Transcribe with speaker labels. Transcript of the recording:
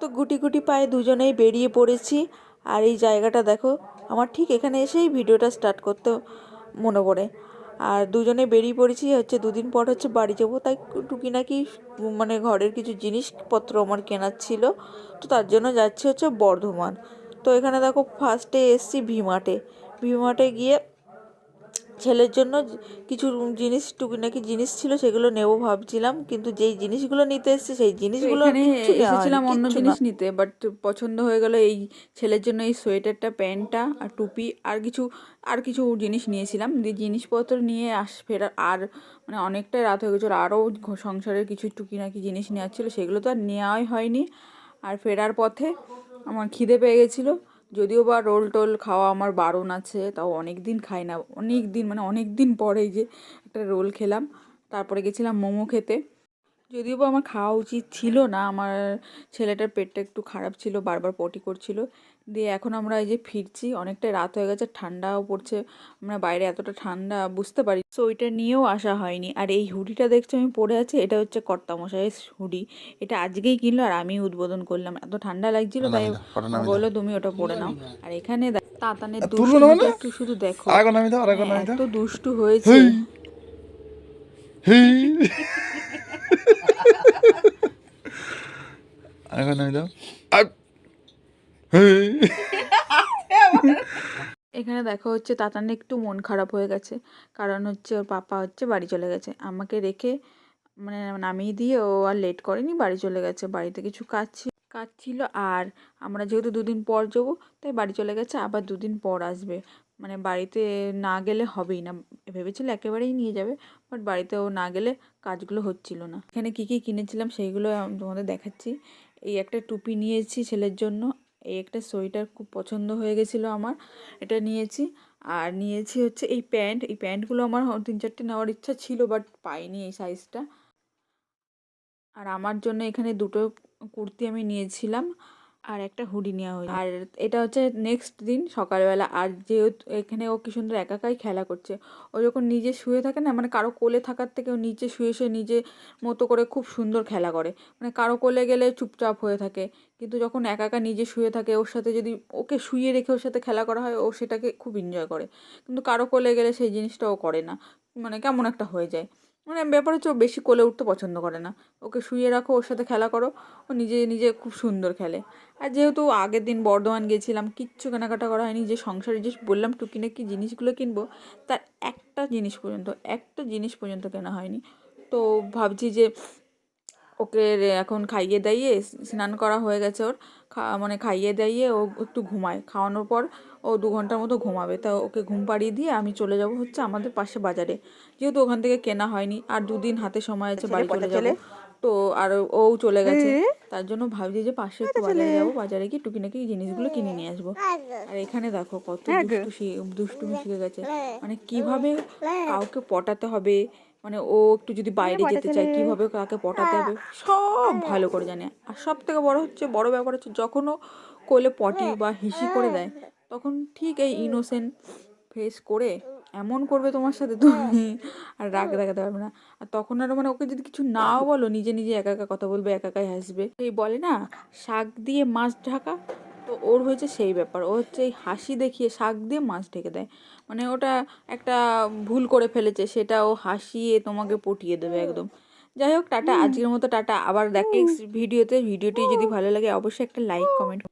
Speaker 1: তো গুটি গুটি পায়ে দুজনেই বেরিয়ে পড়েছি। আর এই জায়গাটা দেখো, আমার ঠিক এখানে এসেই ভিডিওটা স্টার্ট করতে মনে পড়ে। আর দুজনে বেরিয়ে পড়েছি হচ্ছে, দুদিন পর হচ্ছে বাড়ি যাবো, তাই টুকিনাকি মানে ঘরের কিছু জিনিসপত্র আমার কেনার ছিল, তো তার জন্য যাচ্ছি হচ্ছে বর্ধমান। তো এখানে দেখো ফার্স্টে এসছি ভিমার্টে। ভিমার্টে গিয়ে ছেলের জন্য কিছু জিনিস টুকিনাকি জিনিস ছিল, সেগুলো নেবো ভাবছিলাম, কিন্তু যেই জিনিসগুলো নিতে এসেছি সেই
Speaker 2: তো
Speaker 1: জিনিসগুলো
Speaker 2: এখানে
Speaker 1: কিচ্ছু নেওয়া হয়নি,
Speaker 2: এসেছিলাম অন্য
Speaker 1: কিচ্ছু না।
Speaker 2: জিনিস নিতে, বাট পছন্দ হয়ে গেল এই ছেলের জন্য এই সোয়েটারটা, প্যান্টটা আর টুপি, আর কিছু জিনিস নিয়েছিলাম। দিয়ে জিনিসপত্র নিয়ে ফেরার আর মানে অনেকটাই রাত হয়ে গেছিলো, আরও সংসারের কিছু টুকিনাকি জিনিস নেওয়ার ছিল, সেগুলো তো আর নেওয়াই হয়নি। আর ফেরার পথে আমার খিদে পেয়ে গেছিলো, যদিও বা রোল টোল খাওয়া আমার বারণ আছে, তাও অনেক দিন খাই না, অনেক দিন মানে অনেক দিন পরে যে একটা রোল খেলাম। তারপরে গেছিলাম মোমো খেতে, যদিও বা আমার খাওয়া উচিত ছিল না, আমার ছেলেটার পেটটা একটু খারাপ ছিল, বারবার পটি করছিল। দিয়ে এখন আমরা এই যে ফিরছি, অনেকটাই রাত হয়ে গেছে, ঠান্ডাও পড়ছে, আমরা বাইরে এতটা ঠান্ডা বুঝতে পারি, সো ওইটা নিয়েও আসা হয়নি। আর এই হুডিটা দেখছো আমি পরে আছি, এটা হচ্ছে কর্তামশাইয়ের হুডি, এটা আজকেই কিনলো আর আমি উদ্বোধন করলাম, এত ঠান্ডা লাগছিল তাই বললো তুমি ওটা পরে নাও। আর এখানে তাতানের দুষ্টুমিটা একটু শুধু দেখো, এত দুষ্টু হয়েছে। এখানে দেখো হচ্ছে তাতানের একটু মন খারাপ হয়ে গেছে, কারণ হচ্ছে ওর পাপা হচ্ছে বাড়ি চলে গেছে, আমাকে রেখে মানে নামিয়ে দিয়ে ও আর লেট করেনি, বাড়ি চলে গেছে, বাড়িতে কিছু কাজ ছিল। আর আমরা যেহেতু দুদিন পর যাবো, তাই বাড়ি চলে গেছে, আবার দুদিন পর আসবে, মানে বাড়িতে না গেলে হবেই না, ভেবেছিল একেবারেই নিয়ে যাবে, বাট বাড়িতে ও না গেলে কাজগুলো হচ্ছিল না। এখানে কী কী কিনেছিলাম সেইগুলো আমি তোমাদের দেখাচ্ছি। এই একটা টুপি নিয়েছি ছেলের জন্য, এই একটা সোয়েটার খুব পছন্দ হয়ে গেছিলো আমার, এটা নিয়েছি। আর নিয়েছি হচ্ছে এই প্যান্টগুলো আমার 3-4টে নেওয়ার ইচ্ছা ছিল, বাট পাইনি এই সাইজটা। আর আমার জন্য এখানে দুটো কুর্তি আমি নিয়েছিলাম, আর একটা হুডি নেওয়া হয়েছে। আর এটা হচ্ছে নেক্সট দিন সকালবেলা, আর যেহেতু এখানে ও কি সুন্দর একাই খেলা করছে, ও যখন নিজে শুয়ে থাকে না, মানে কারো কোলে থাকার থেকে ও নিচে শুয়ে শুয়ে নিজে মতো করে খুব সুন্দর খেলা করে, মানে কারো কোলে গেলে চুপচাপ হয়ে থাকে, কিন্তু যখন একা নিজে শুয়ে থাকে, ওর সাথে যদি ওকে শুয়ে রেখে ওর সাথে খেলা করা হয়, ও সেটাকে খুব এনজয় করে, কিন্তু কারো কোলে গেলে সেই জিনিসটা ও করে না, মানে কেমন একটা হয়ে যায়। মানে ব্যাপার হচ্ছে ও বেশি কোলে উঠতে পছন্দ করে না, ওকে শুয়ে রাখো, ওর সাথে খেলা করো, ও নিজে নিজে খুব সুন্দর খেলে। আর যেহেতু আগের দিন বর্ধমান গেছিলাম, কিচ্ছু কেনাকাটা করা হয়নি, যে সংসারে যে বললাম টুকিনাকি জিনিসগুলো কিনবো, তার একটা জিনিস পর্যন্ত কেনা হয়নি। তো ভাবছি যে ওকে এখন খাইয়ে দাইয়ে, স্নান করা হয়ে গেছে ওর, মানে খাইয়ে দাইয়ে ও একটু ঘুমায়, খাওয়ানোর পর ও 2 ঘন্টার মতো ঘুমাবে, তা ওকে ঘুম পাড়িয়ে দিয়ে আমি চলে যাব হচ্ছে আমাদের পাশে বাজারে, যেহেতু ওখান থেকে কেনা হয়নি, আর 2 দিন হাতে সময় আছে বাড়ি চলে যাব। তো আর ও চলে গেছে, তার জন্য ভাবছি যে পাশে একটু বাজারে যাবো, বাজারে গিয়ে টুকিনাকি জিনিসগুলো কিনে নিয়ে আসবো। আর এখানে দেখো কত দুষ্টুমি শিখে গেছে, মানে কিভাবে কাউকে পটাতে হবে, মানে ও একটু যদি বাইরে যেতে চায় কিভাবে কাকে পটাতে হবে সব ভালো করে জানে। আর সব থেকে বড় ব্যাপার হচ্ছে, যখন ও কোলে পটি বা হিসি করে দেয়, তখন ঠিক এই ইনোসেন্ট ফেস করে এমন করবে তোমার সাথে, তুমি আর রাগ দেখাতে পারবে না। আর তখন আরও মানে ওকে যদি কিছু নাও বলো, নিজে নিজে একা কথা বলবে, একাই হাসবে। এই বলে না শাক দিয়ে মাছ ঢাকা, তো ওর হয়েছে সেই ব্যাপার, ও হচ্ছে এই হাসি দেখিয়ে শাক দিয়ে মাছ ঢেকে দেয়, মানে ওটা একটা ভুল করে ফেলেছে, সেটা ও হাসিয়ে তোমাকে পটিয়ে দেবে একদম। যাই হোক, টাটা, আজকের মতো টাটা, আবার দেখ নেক্সট ভিডিওতে। ভিডিওটি যদি ভালো লাগে অবশ্যই একটা লাইক কমেন্ট